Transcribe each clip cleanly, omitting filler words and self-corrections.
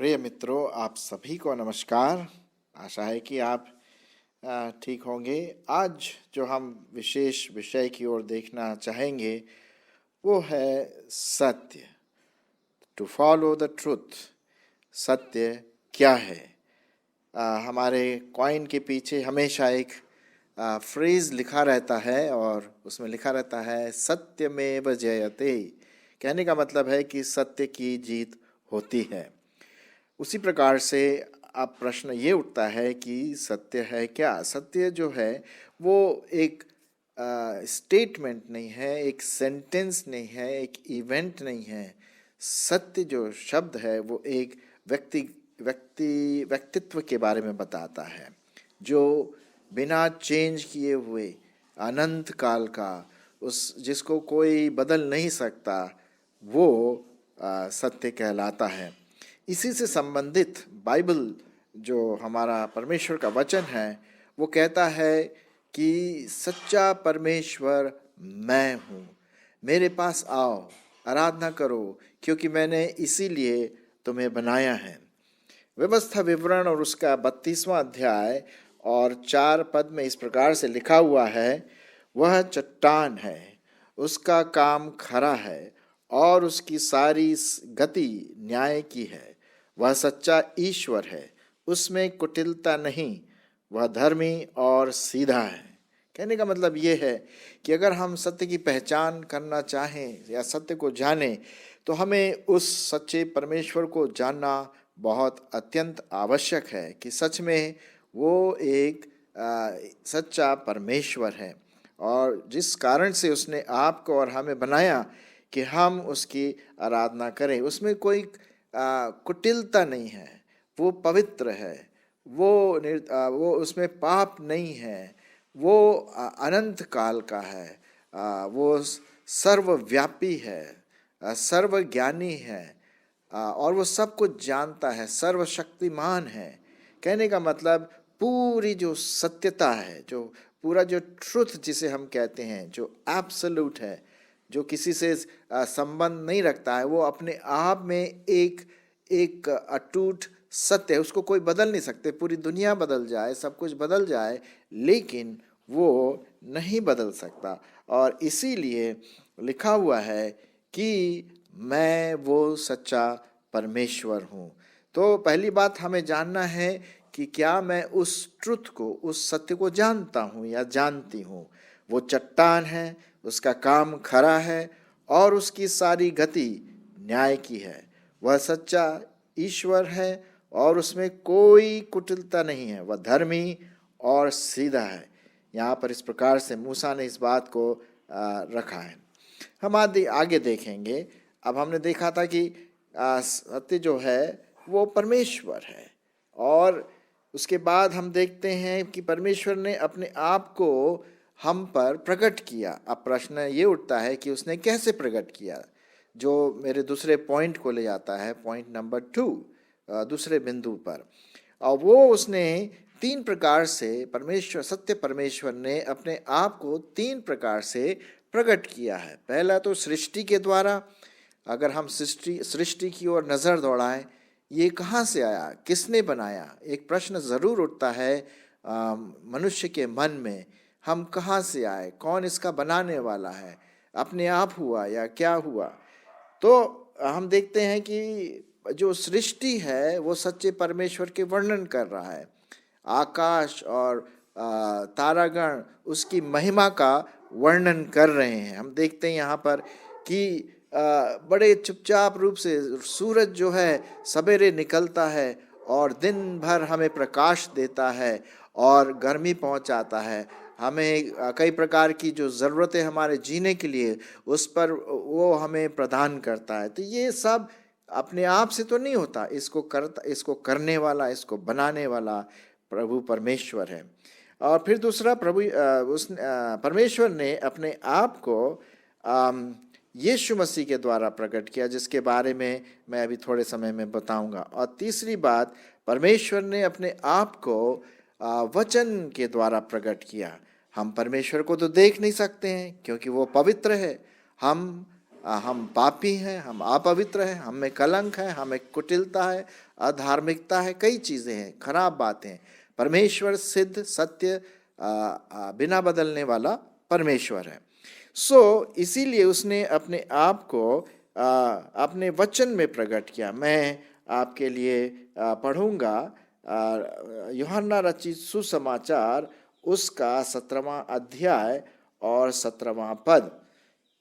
प्रिय मित्रों, आप सभी को नमस्कार। आशा है कि आप ठीक होंगे। आज जो हम विशेष विषय की ओर देखना चाहेंगे वो है सत्य। To follow the truth. सत्य क्या है? हमारे कॉइन के पीछे हमेशा एक फ्रेज लिखा रहता है और उसमें लिखा रहता है सत्यमेव जयते। कहने का मतलब है कि सत्य की जीत होती है। उसी प्रकार से अब प्रश्न ये उठता है कि सत्य है क्या? सत्य जो है वो एक स्टेटमेंट नहीं है, एक सेंटेंस नहीं है, एक इवेंट नहीं है। सत्य जो शब्द है वो एक व्यक्तित्व के बारे में बताता है, जो बिना चेंज किए हुए अनंत काल का, उस जिसको कोई बदल नहीं सकता, वो सत्य कहलाता है। इसी से संबंधित बाइबल, जो हमारा परमेश्वर का वचन है, वो कहता है कि सच्चा परमेश्वर मैं हूँ, मेरे पास आओ, आराधना करो, क्योंकि मैंने इसीलिए तुम्हें बनाया है। व्यवस्था विवरण और उसका 32वां अध्याय और 4 पद में इस प्रकार से लिखा हुआ है, वह चट्टान है, उसका काम खरा है और उसकी सारी गति न्याय की है। वह सच्चा ईश्वर है, उसमें कुटिलता नहीं, वह धर्मी और सीधा है। कहने का मतलब ये है कि अगर हम सत्य की पहचान करना चाहें या सत्य को जानें, तो हमें उस सच्चे परमेश्वर को जानना बहुत अत्यंत आवश्यक है कि सच में वो एक सच्चा परमेश्वर है, और जिस कारण से उसने आपको और हमें बनाया कि हम उसकी आराधना करें। उसमें कोई कुटिलता नहीं है, वो पवित्र है, वो उसमें पाप नहीं है, वो अनंत काल का है, वो सर्वव्यापी है, सर्वज्ञानी है, और वो सब कुछ जानता है, सर्वशक्तिमान है। कहने का मतलब पूरी जो सत्यता है, जो पूरा जो ट्रुथ जिसे हम कहते हैं, जो एब्सोल्यूट है, जो किसी से संबंध नहीं रखता है, वो अपने आप में एक एक अटूट सत्य है। उसको कोई बदल नहीं सकते। पूरी दुनिया बदल जाए, सब कुछ बदल जाए, लेकिन वो नहीं बदल सकता। और इसीलिए लिखा हुआ है कि मैं वो सच्चा परमेश्वर हूँ। तो पहली बात हमें जानना है कि क्या मैं उस ट्रुथ को, उस सत्य को जानता हूँ या जानती हूँ। वो चट्टान है, उसका काम खरा है और उसकी सारी गति न्याय की है। वह सच्चा ईश्वर है और उसमें कोई कुटिलता नहीं है। वह धर्मी और सीधा है। यहाँ पर इस प्रकार से मूसा ने इस बात को रखा है। हम आगे देखेंगे। अब हमने देखा था कि सत्य जो है वो परमेश्वर है, और उसके बाद हम देखते हैं कि परमेश्वर ने अपने आप को हम पर प्रकट किया। अब प्रश्न ये उठता है कि उसने कैसे प्रकट किया, जो मेरे दूसरे पॉइंट को ले जाता है, पॉइंट नंबर 2, दूसरे बिंदु पर। और वो उसने 3 प्रकार से, सत्य परमेश्वर ने अपने आप को 3 प्रकार से प्रकट किया है। पहला तो सृष्टि के द्वारा। अगर हम सृष्टि की ओर नज़र दौड़ाएं, ये कहाँ से आया, किसने बनाया? एक प्रश्न ज़रूर उठता है मनुष्य के मन में, हम कहाँ से आए, कौन इसका बनाने वाला है, अपने आप हुआ या क्या हुआ? तो हम देखते हैं कि जो सृष्टि है वो सच्चे परमेश्वर के वर्णन कर रहा है। आकाश और तारागण उसकी महिमा का वर्णन कर रहे हैं। हम देखते हैं यहाँ पर कि बड़े चुपचाप रूप से सूरज जो है सवेरे निकलता है और दिन भर हमें प्रकाश देता है और गर्मी पहुँचाता है। हमें कई प्रकार की जो ज़रूरतें हमारे जीने के लिए, उस पर वो हमें प्रदान करता है। तो ये सब अपने आप से तो नहीं होता, इसको करने वाला, इसको बनाने वाला प्रभु परमेश्वर है। और फिर दूसरा, परमेश्वर ने अपने आप को यीशु मसीह के द्वारा प्रकट किया, जिसके बारे में मैं अभी थोड़े समय में बताऊंगा। और तीसरी बात, परमेश्वर ने अपने आप को वचन के द्वारा प्रकट किया। हम परमेश्वर को तो देख नहीं सकते हैं क्योंकि वो पवित्र है। हम हम पापी हैं, हम अपवित्र हैं, हम में कलंक है, हमें कुटिलता है, अधार्मिकता है, कई चीज़ें हैं, खराब बातें। परमेश्वर सिद्ध, सत्य, बिना बदलने वाला परमेश्वर है। इसीलिए उसने अपने आप को अपने वचन में प्रकट किया। मैं आपके लिए पढ़ूंगा यूहन्ना रचित सुसमाचार उसका 17वां अध्याय और 17वां पद।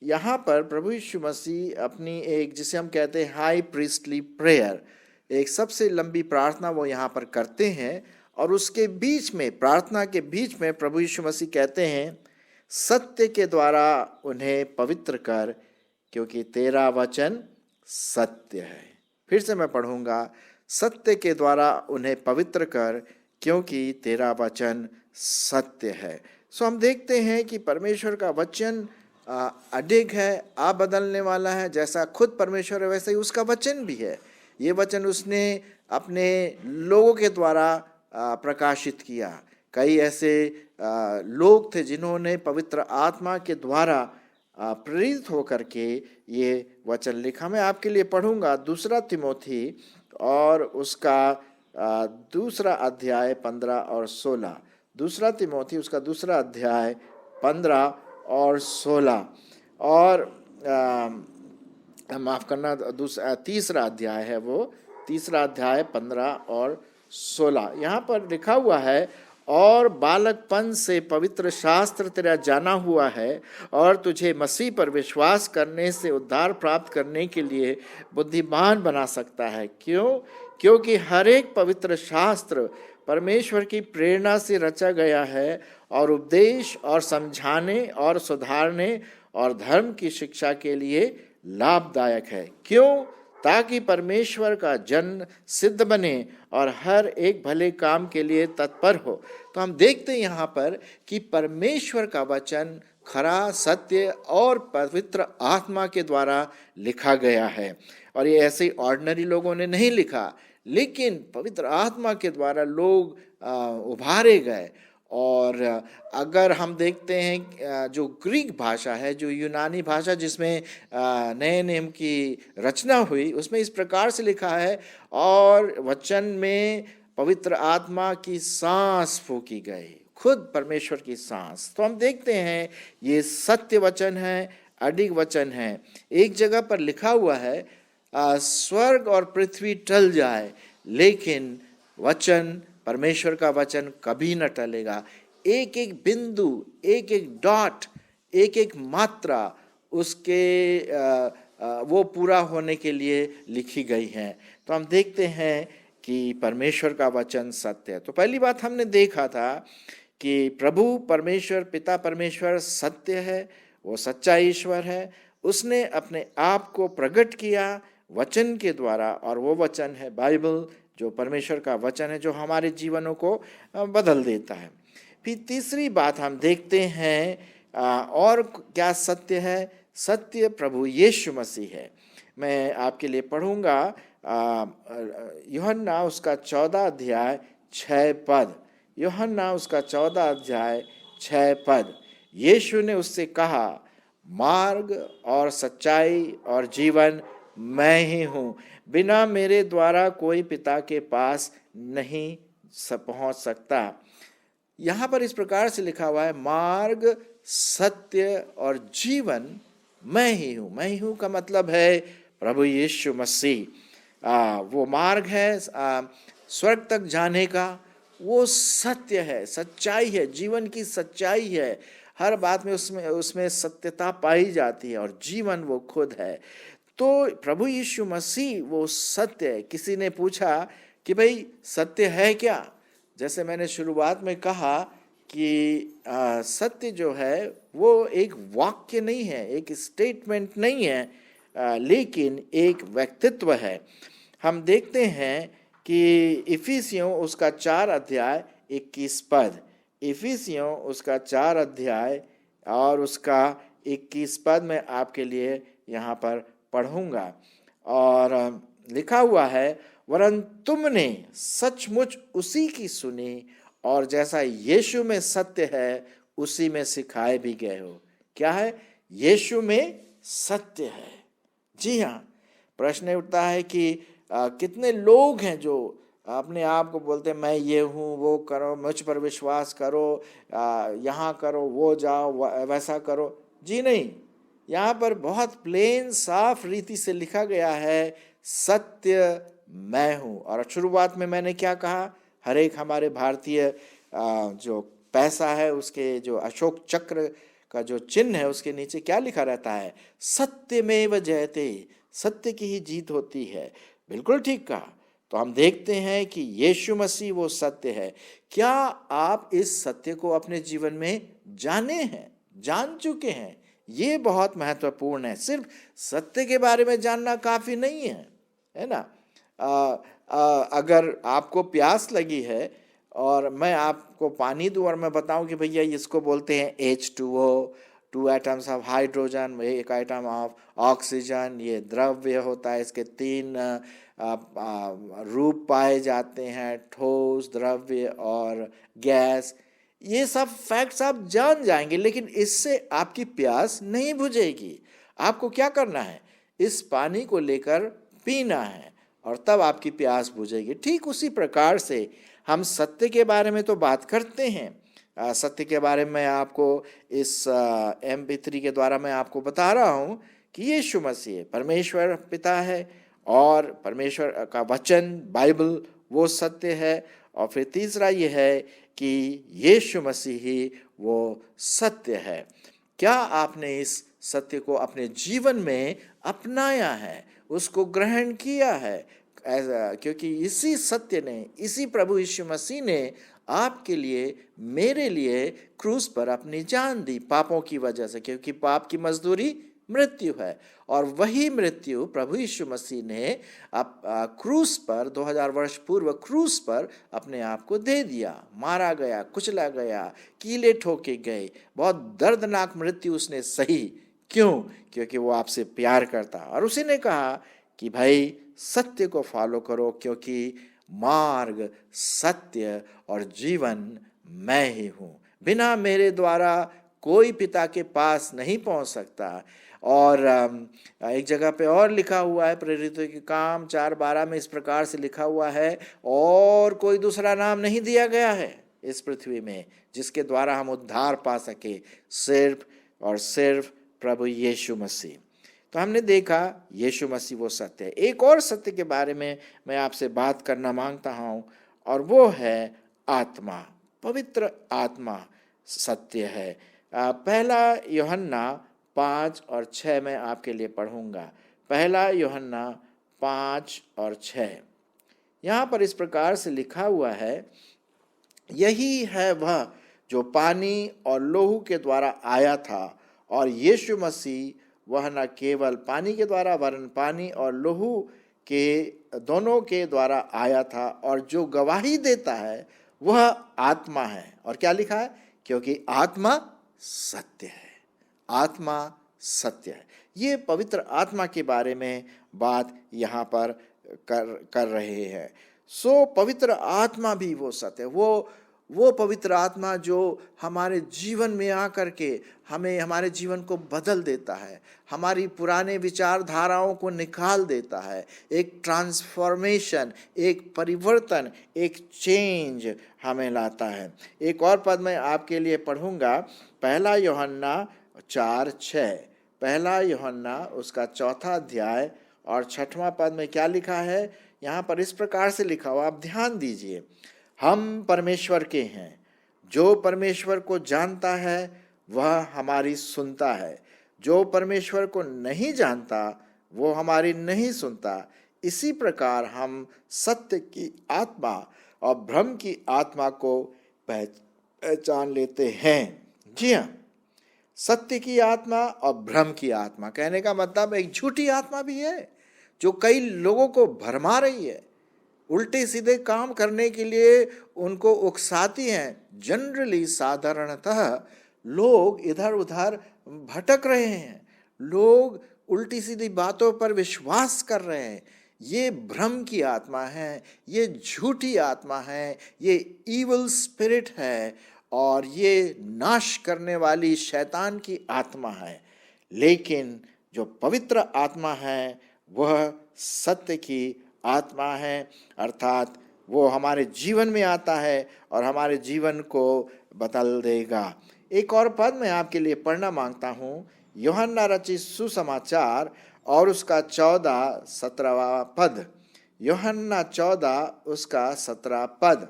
यहाँ पर प्रभु यीशु मसीह अपनी एक, जिसे हम कहते हैं हाई प्रीस्टली प्रेयर, एक सबसे लंबी प्रार्थना वो यहाँ पर करते हैं। और उसके बीच में, प्रार्थना के बीच में प्रभु यीशु मसीह कहते हैं, सत्य के द्वारा उन्हें पवित्र कर, क्योंकि तेरा वचन सत्य है। फिर से मैं पढ़ूंगा, सत्य के द्वारा उन्हें पवित्र कर, क्योंकि तेरा वचन सत्य है। हम देखते हैं कि परमेश्वर का वचन अडिग है, आप बदलने वाला है। जैसा खुद परमेश्वर है वैसे ही उसका वचन भी है। ये वचन उसने अपने लोगों के द्वारा प्रकाशित किया। कई ऐसे लोग थे जिन्होंने पवित्र आत्मा के द्वारा प्रेरित होकर के ये वचन लिखा। मैं आपके लिए पढ़ूंगा 2 तिमोथी और उसका 2 अध्याय 15 और 16। 2 तिमोथी उसका 2 अध्याय 15 और 16, और माफ करना, 3 अध्याय है वो, 3 अध्याय 15 और 16। यहाँ पर लिखा हुआ है, और बालकपन से पवित्र शास्त्र तेरा जाना हुआ है, और तुझे मसीह पर विश्वास करने से उद्धार प्राप्त करने के लिए बुद्धिमान बना सकता है। क्यों? क्योंकि हर एक पवित्र शास्त्र परमेश्वर की प्रेरणा से रचा गया है और उपदेश और समझाने और सुधारने और धर्म की शिक्षा के लिए लाभदायक है। क्यों? ताकि परमेश्वर का जन सिद्ध बने और हर एक भले काम के लिए तत्पर हो। तो हम देखते हैं यहाँ पर कि परमेश्वर का वचन खरा, सत्य और पवित्र आत्मा के द्वारा लिखा गया है। और ये ऐसे ऑर्डिनरी लोगों ने नहीं लिखा, लेकिन पवित्र आत्मा के द्वारा लोग उभारे गए। और अगर हम देखते हैं जो ग्रीक भाषा है, जो यूनानी भाषा जिसमें नए नियम की रचना हुई, उसमें इस प्रकार से लिखा है, और वचन में पवित्र आत्मा की सांस फूंकी गई, खुद परमेश्वर की सांस। तो हम देखते हैं ये सत्य वचन है, अडिग वचन है। एक जगह पर लिखा हुआ है, स्वर्ग और पृथ्वी टल जाए, लेकिन वचन, परमेश्वर का वचन कभी न टलेगा। एक एक बिंदु, एक एक डॉट, एक एक मात्रा उसके वो पूरा होने के लिए लिखी गई है। तो हम देखते हैं कि परमेश्वर का वचन सत्य है। तो पहली बात हमने देखा था कि प्रभु परमेश्वर, पिता परमेश्वर सत्य है, वो सच्चा ईश्वर है। उसने अपने आप को प्रकट किया वचन के द्वारा, और वो वचन है बाइबल, जो परमेश्वर का वचन है, जो हमारे जीवनों को बदल देता है। फिर तीसरी बात हम देखते हैं और क्या सत्य है? सत्य प्रभु यीशु मसीह है। मैं आपके लिए पढ़ूंगा यूहन्ना उसका 14 अध्याय 6 पद। यूहन्ना उसका 14 अध्याय 6 पद। यीशु ने उससे कहा, मार्ग और सच्चाई और जीवन मैं ही हूँ, बिना मेरे द्वारा कोई पिता के पास नहीं पहुँच सकता। यहाँ पर इस प्रकार से लिखा हुआ है, मार्ग, सत्य और जीवन मैं ही हूँ। मैं ही हूँ का मतलब है प्रभु यीशु मसीह। वो मार्ग है स्वर्ग तक जाने का, वो सत्य है, सच्चाई है, जीवन की सच्चाई है। हर बात में उसमें सत्यता पाई जाती है, और जीवन वो खुद है। तो प्रभु यीशु मसीह वो सत्य है। किसी ने पूछा कि भाई सत्य है क्या? जैसे मैंने शुरुआत में कहा कि सत्य जो है वो एक वाक्य नहीं है, एक स्टेटमेंट नहीं है, लेकिन एक व्यक्तित्व है। हम देखते हैं कि इफिसियों उसका 4 अध्याय 21 पद, इफिसियों उसका 4 अध्याय और उसका 21 पद में आपके लिए यहाँ पर पढ़ूंगा। और लिखा हुआ है, वरन तुमने सचमुच उसी की सुनी, और जैसा यीशु में सत्य है उसी में सिखाए भी गए हो। क्या है? यीशु में सत्य है। जी हाँ, प्रश्न उठता है कि कितने लोग हैं जो अपने आप को बोलते हैं मैं ये हूँ, वो करो, मुझ पर विश्वास करो, यहाँ करो, वो जाओ, वैसा करो। जी नहीं, यहाँ पर बहुत प्लेन साफ रीति से लिखा गया है, सत्य मैं हूँ। और शुरुआत में मैंने क्या कहा, हर एक हमारे भारतीय जो पैसा है उसके जो अशोक चक्र का जो चिन्ह है उसके नीचे क्या लिखा रहता है, सत्यमेव जयते, सत्य की ही जीत होती है। बिल्कुल ठीक कहा। तो हम देखते हैं कि यीशु मसीह वो सत्य है। क्या आप इस सत्य को अपने जीवन में जाने हैं, जान चुके हैं? ये बहुत महत्वपूर्ण है। सिर्फ सत्य के बारे में जानना काफी नहीं है ना। अगर आपको प्यास लगी है और मैं आपको पानी दूं और मैं बताऊं कि भैया इसको बोलते हैं H2O, 2 atoms of hydrogen, 1 atom of oxygen, ये द्रव्य होता है, इसके 3 रूप पाए जाते हैं, ठोस, द्रव्य और गैस। ये सब फैक्ट्स आप जान जाएंगे, लेकिन इससे आपकी प्यास नहीं बुझेगी। आपको क्या करना है, इस पानी को लेकर पीना है और तब आपकी प्यास बुझेगी। ठीक उसी प्रकार से हम सत्य के बारे में तो बात करते हैं। सत्य के बारे में आपको इस MP3 के द्वारा मैं आपको बता रहा हूँ कि यीशु मसीह परमेश्वर पिता है और परमेश्वर का वचन बाइबल वो सत्य है। और फिर तीसरा ये है कि यीशु मसीह ही वो सत्य है। क्या आपने इस सत्य को अपने जीवन में अपनाया है, उसको ग्रहण किया है? क्योंकि इसी सत्य ने, इसी प्रभु यीशु मसीह ने आपके लिए, मेरे लिए क्रूस पर अपनी जान दी पापों की वजह से, क्योंकि पाप की मजदूरी मृत्यु है। और वही मृत्यु प्रभु यीशु मसीह ने क्रूस पर 2000 वर्ष पूर्व क्रूस पर अपने आप को दे दिया। मारा गया, कुचला गया, कीले ठोके गए, बहुत दर्दनाक मृत्यु उसने सही। क्यों? क्योंकि वो आपसे प्यार करता। और उसी ने कहा कि भाई सत्य को फॉलो करो, क्योंकि मार्ग, सत्य और जीवन मैं ही हूँ। बिना मेरे द्वारा कोई पिता के पास नहीं पहुँच सकता। और एक जगह पे और लिखा हुआ है, प्रेरितों के काम 4:12 में इस प्रकार से लिखा हुआ है, और कोई दूसरा नाम नहीं दिया गया है इस पृथ्वी में जिसके द्वारा हम उद्धार पा सके, सिर्फ और सिर्फ प्रभु यीशु मसीह। तो हमने देखा यीशु मसीह वो सत्य है। एक और सत्य के बारे में मैं आपसे बात करना मांगता हूँ, और वो है आत्मा। पवित्र आत्मा सत्य है। पहला यूहन्ना 5 और 6 में आपके लिए पढ़ूंगा। पहला यूहन्ना 5 और 6, यहाँ पर इस प्रकार से लिखा हुआ है, यही है वह जो पानी और लोहू के द्वारा आया था, और यीशु मसीह वह न केवल पानी के द्वारा वरन पानी और लोहू के दोनों के द्वारा आया था, और जो गवाही देता है वह आत्मा है। और क्या लिखा है? क्योंकि आत्मा सत्य है। आत्मा सत्य है। ये पवित्र आत्मा के बारे में बात यहाँ पर कर रहे हैं। सो पवित्र आत्मा भी वो सत्य है, वो पवित्र आत्मा जो हमारे जीवन में आकर के हमें, हमारे जीवन को बदल देता है, हमारी पुराने विचारधाराओं को निकाल देता है। एक ट्रांसफॉर्मेशन, एक परिवर्तन, एक चेंज हमें लाता है। एक और पद मैं आपके लिए पढ़ूंगा, पहला यूहन्ना 4:6। पहला यूहन्ना उसका 4 अध्याय और 6वां पद में क्या लिखा है? यहाँ पर इस प्रकार से लिखा हुआ, आप ध्यान दीजिए, हम परमेश्वर के हैं, जो परमेश्वर को जानता है वह हमारी सुनता है, जो परमेश्वर को नहीं जानता वो हमारी नहीं सुनता। इसी प्रकार हम सत्य की आत्मा और भ्रम की आत्मा को पहचान लेते हैं। जी हाँ, सत्य की आत्मा और भ्रम की आत्मा, कहने का मतलब एक झूठी आत्मा भी है जो कई लोगों को भरमा रही है, उल्टे सीधे काम करने के लिए उनको उकसाती हैं। जनरली, साधारणतः लोग इधर उधर भटक रहे हैं, लोग उल्टी सीधी बातों पर विश्वास कर रहे हैं। ये भ्रम की आत्मा है, ये झूठी आत्मा है, ये इविल स्पिरिट है, और ये नाश करने वाली शैतान की आत्मा है। लेकिन जो पवित्र आत्मा है वह सत्य की आत्मा है, अर्थात वो हमारे जीवन में आता है और हमारे जीवन को बदल देगा। एक और पद मैं आपके लिए पढ़ना मांगता हूँ, यूहन्ना रचित सुसमाचार और उसका 14-17 पद। यूहन्ना 14 उसका 17 पद।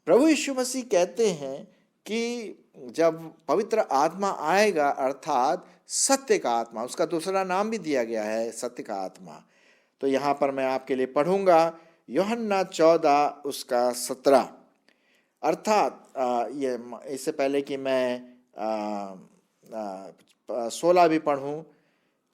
प्रभु यीशु मसीह कहते हैं कि जब पवित्र आत्मा आएगा, अर्थात सत्य का आत्मा, उसका दूसरा नाम भी दिया गया है सत्य का आत्मा। तो यहाँ पर मैं आपके लिए पढ़ूंगा यूहन्ना 14 उसका 17। अर्थात ये इससे पहले कि मैं 16 भी पढ़ूं,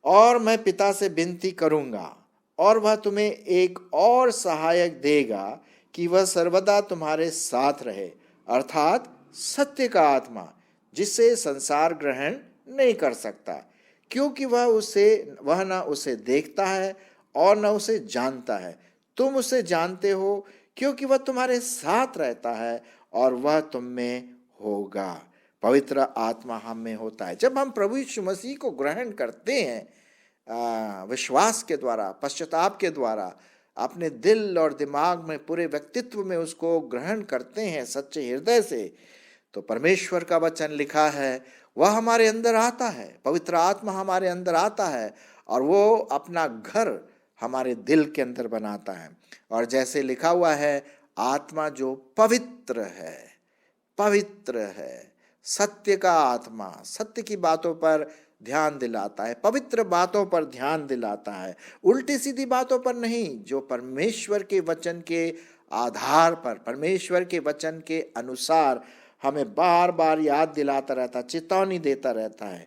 और मैं पिता से विनती करूंगा और वह तुम्हें एक और सहायक देगा कि वह सर्वदा तुम्हारे साथ रहे, अर्थात सत्य का आत्मा, जिसे संसार ग्रहण नहीं कर सकता, क्योंकि वह न उसे देखता है और न उसे जानता है। तुम उसे जानते हो क्योंकि वह तुम्हारे साथ रहता है और वह तुम में होगा। पवित्र आत्मा हम में होता है। जब हम प्रभु यीशु मसीह को ग्रहण करते हैं विश्वास के द्वारा, पश्चाताप के द्वारा, अपने दिल और दिमाग में, पूरे व्यक्तित्व में उसको ग्रहण करते हैं सच्चे हृदय से, तो परमेश्वर का वचन लिखा है वह हमारे अंदर आता है। पवित्र आत्मा हमारे अंदर आता है और वो अपना घर हमारे दिल के अंदर बनाता है। और जैसे लिखा हुआ है, आत्मा जो पवित्र है, सत्य का आत्मा सत्य की बातों पर ध्यान दिलाता है, पवित्र बातों पर ध्यान दिलाता है, उल्टी सीधी बातों पर नहीं, जो परमेश्वर के वचन के आधार पर, परमेश्वर के वचन के अनुसार हमें बार बार याद दिलाता रहता, चेतावनी देता रहता है।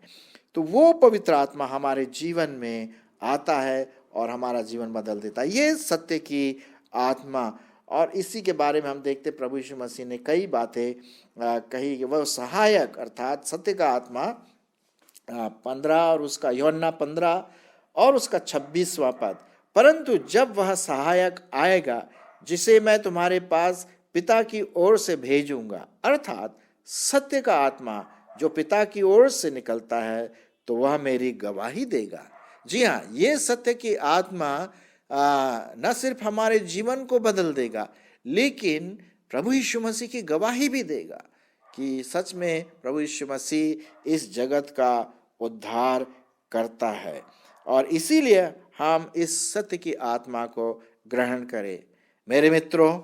तो वो पवित्र आत्मा हमारे जीवन में आता है और हमारा जीवन बदल देता है। ये सत्य की आत्मा, और इसी के बारे में हम देखते प्रभु यीशु मसीह ने कई बातें कही। वह सहायक अर्थात सत्य का आत्मा 15 और उसका यूहन्ना 15 और उसका 26वां पद, परंतु जब वह सहायक आएगा जिसे मैं तुम्हारे पास पिता की ओर से भेजूंगा, अर्थात सत्य का आत्मा जो पिता की ओर से निकलता है, तो वह मेरी गवाही देगा। जी हाँ, ये सत्य की आत्मा न सिर्फ हमारे जीवन को बदल देगा, लेकिन प्रभु यीशु मसीह की गवाही भी देगा कि सच में प्रभु यीशु मसीह इस जगत का उद्धार करता है। और इसीलिए हम इस सत्य की आत्मा को ग्रहण करें। मेरे मित्रों,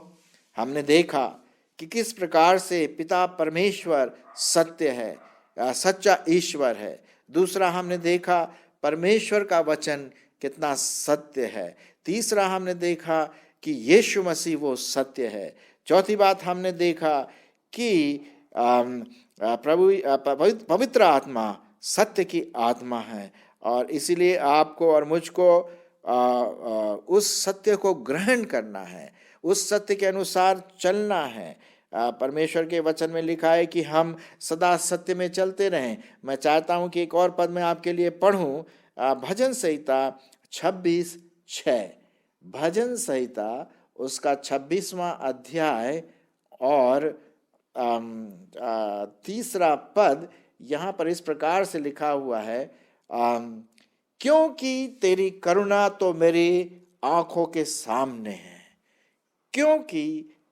हमने देखा कि किस प्रकार से पिता परमेश्वर सत्य है, सच्चा ईश्वर है। दूसरा हमने देखा परमेश्वर का वचन कितना सत्य है। तीसरा हमने देखा कि यीशु मसीह वो सत्य है। चौथी बात हमने देखा कि पवित्र आत्मा सत्य की आत्मा है, और इसीलिए आपको और मुझको उस सत्य को ग्रहण करना है, उस सत्य के अनुसार चलना है। परमेश्वर के वचन में लिखा है कि हम सदा सत्य में चलते रहें। मैं चाहता हूं कि एक और पद मैं आपके लिए पढ़ूं, भजन संहिता 26:6। भजन संहिता उसका 26वां अध्याय और 3 पद, यहाँ पर इस प्रकार से लिखा हुआ है, क्योंकि तेरी करुणा तो मेरी आंखों के सामने है, क्योंकि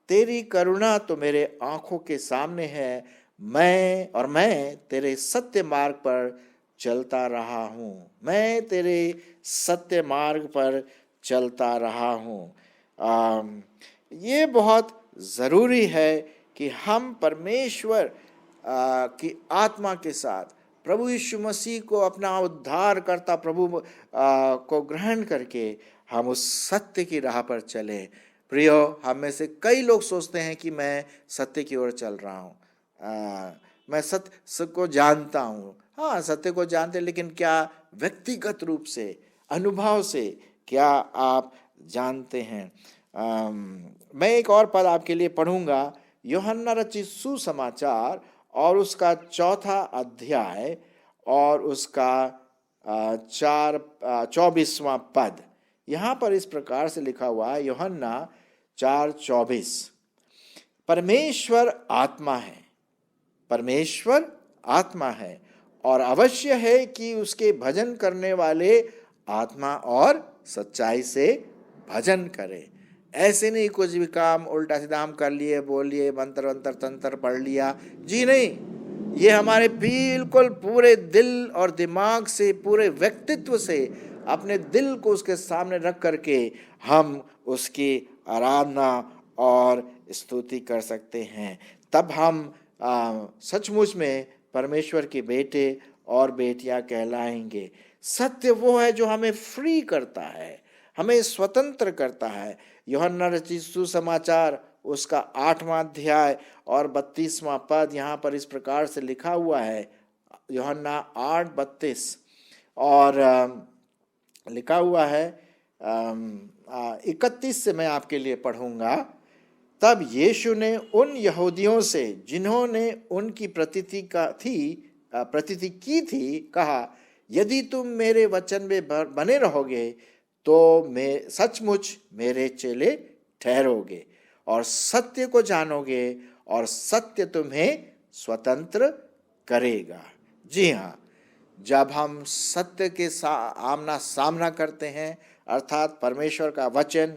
तेरी करुणा तो मेरे आंखों के सामने है, मैं तेरे सत्य मार्ग पर चलता रहा हूँ, मैं तेरे सत्य मार्ग पर चलता रहा हूँ। ये बहुत ज़रूरी है कि हम परमेश्वर की आत्मा के साथ प्रभु यीशु मसीह को अपना उद्धार करता प्रभु को ग्रहण करके हम उस सत्य की राह पर चलें। प्रियो, हम में से कई लोग सोचते हैं कि मैं सत्य की ओर चल रहा हूँ, मैं सत्य को जानता हूँ। हाँ, सत्य को जानते, लेकिन क्या व्यक्तिगत रूप से, अनुभव से क्या आप जानते हैं? मैं एक और पद आपके लिए पढ़ूंगा, यूहन्ना रचित सुसमाचार और उसका 4 अध्याय और उसका 24वां पद। यहाँ पर इस प्रकार से लिखा हुआ है, यूहन्ना 4:24, परमेश्वर आत्मा है, परमेश्वर आत्मा है और अवश्य है कि उसके भजन करने वाले आत्मा और सच्चाई से भजन करें। ऐसे नहीं कुछ भी काम उल्टा सीधा हम कर लिए, बोल लिए, मंत्र वंत्र तंत्र पढ़ लिया, जी नहीं। ये हमारे बिल्कुल पूरे दिल और दिमाग से, पूरे व्यक्तित्व से, अपने दिल को उसके सामने रख करके हम उसकी आराधना और स्तुति कर सकते हैं। तब हम सचमुच में परमेश्वर के बेटे और बेटियां कहलाएंगे। सत्य वो है जो हमें फ्री करता है, हमें स्वतंत्र करता है। यूहन्ना रचित सुसमाचार उसका 8वां अध्याय और 32वां पद यहाँ पर इस प्रकार से लिखा हुआ है। यूहन्ना 8:32 और लिखा हुआ है 31 से मैं आपके लिए पढ़ूंगा। तब यीशु ने उन यहूदियों से जिन्होंने उनकी प्रतीति की थी कहा, यदि तुम मेरे वचन में बने रहोगे तो मैं सचमुच मेरे चेले ठहरोगे और सत्य को जानोगे और सत्य तुम्हें स्वतंत्र करेगा। जी हाँ, जब हम सत्य के आमना सामना करते हैं, अर्थात परमेश्वर का वचन,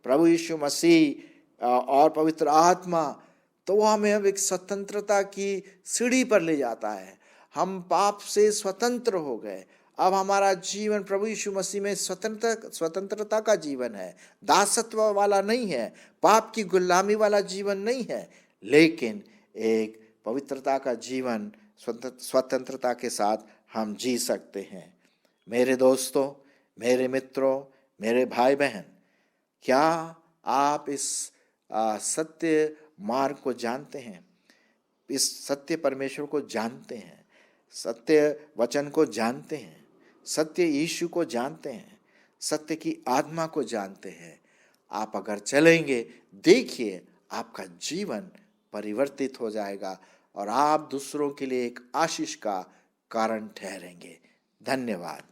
प्रभु यीशु मसीह और पवित्र आत्मा, तो वह हमें अब एक स्वतंत्रता की सीढ़ी पर ले जाता है। हम पाप से स्वतंत्र हो गए। अब हमारा जीवन प्रभु यीशु मसीह में स्वतंत्रता का जीवन है, दासत्व वाला नहीं है, पाप की गुलामी वाला जीवन नहीं है, लेकिन एक पवित्रता का जीवन स्वतंत्रता के साथ हम जी सकते हैं। मेरे दोस्तों, मेरे मित्रों, मेरे भाई बहन, क्या आप इस सत्य मार्ग को जानते हैं? इस सत्य परमेश्वर को जानते हैं, सत्य वचन को जानते हैं, सत्य यीशु को जानते हैं, सत्य की आत्मा को जानते हैं? आप अगर चलेंगे, देखिए आपका जीवन परिवर्तित हो जाएगा और आप दूसरों के लिए एक आशीष का कारण ठहरेंगे। धन्यवाद।